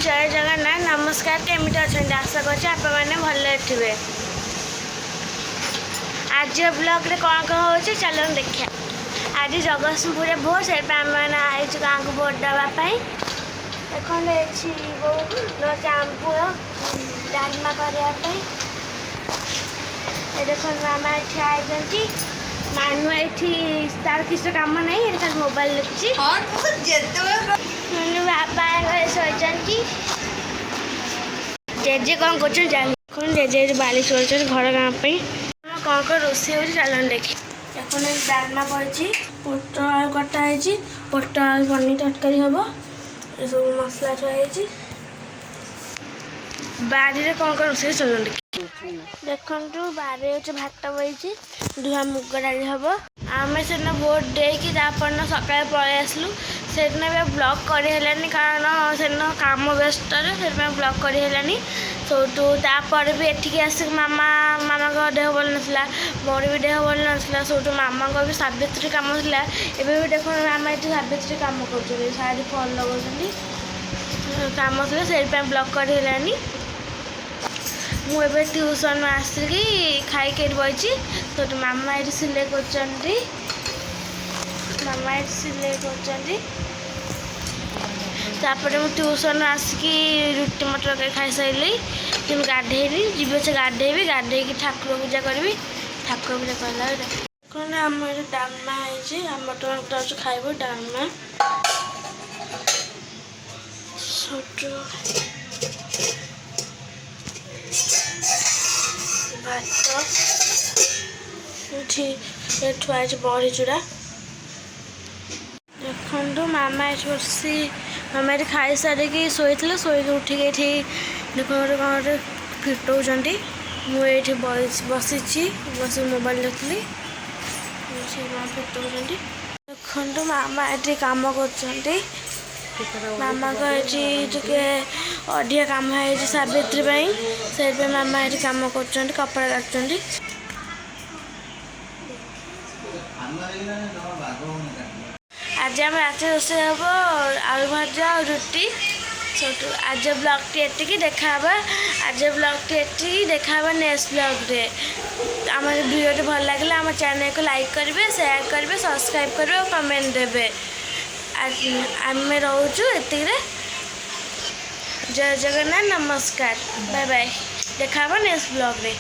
जय जगन्नाथ नमस्कार केमिति अच्छा आशा करने भले थे। आज ब्लॉग रे कौन कौन हो चलो देखिए। आज जगतसिंहपुर भोट से आम मैंने आई गाँव को भोट देवाई देखते आमपुर डालमा करने देख मामा ये आई मानु ये तार किसी काम नहीं खाली मोबाइल देखुची बापा शोचती जेजे कौन कर जेजे बाली शोच घर गाँव कौन कौन रोषे हो चलन देखी देख डालमा पड़ी पोटल आलू कटाई पोटल आलू पनीर तरकारी हम ये सब मसला थी बाड़ी कौन कौन रोषे चलन देखी देखु बारे भात बही दुआ मुग डाली हम आम से भोट देकी सकाल पलि आसलु से ब्लॉग करें कारण से काम व्यस्त से ब्लॉग करें सौटू तापर भी एठिक आसिक मामा का देह भल नाला मोर भी देह भल नाला सौटू मामा का भी सावित्री कम था एवं भी देख मामा ये सावित्री कम कर शाढ़ी फल लगा कम थी से ब्लॉग करें मुझे ट्यूशन आसिकी खाई बची तो मामा ये सिले कर मामा ये सिले कर ट्यूशन आसिकी रुटी मटर तरकारी खाई सारे कि गाधेली जीव से गाधेबी गाधे ठाकुर पूजा करी ठाकुर पूजा कला कौन आम डालमा आम तो खाइब डालमा भात ठुआई बड़ी चूड़ा देखु मामा बसी मामा ये खाई सारिकी शोते शोक उठिक ये देख कौन फिटौं मुझे बसी मोबाइल देखली फिटौं देखु मामा ये कम कर मामा को ये अधिक कम है सावित्री से मामा ये कम कर कपड़ा काटुंट आज आम रात रोषे हम आलू भजा और रुटी छोटू आज ब्लॉग टी देखा आज ब्लॉग टी देखा नेक्स्ट ब्लॉग रे आम वीडियो भल लगे आम चैनल को लाइक करेंगे शेयर करेंगे सब्सक्राइब करेंगे और कमेंट देवे आम रोचु ये जय जगन्नाथ नमस्कार बाय बाय देखा नेक्स्ट ब्लॉग रे।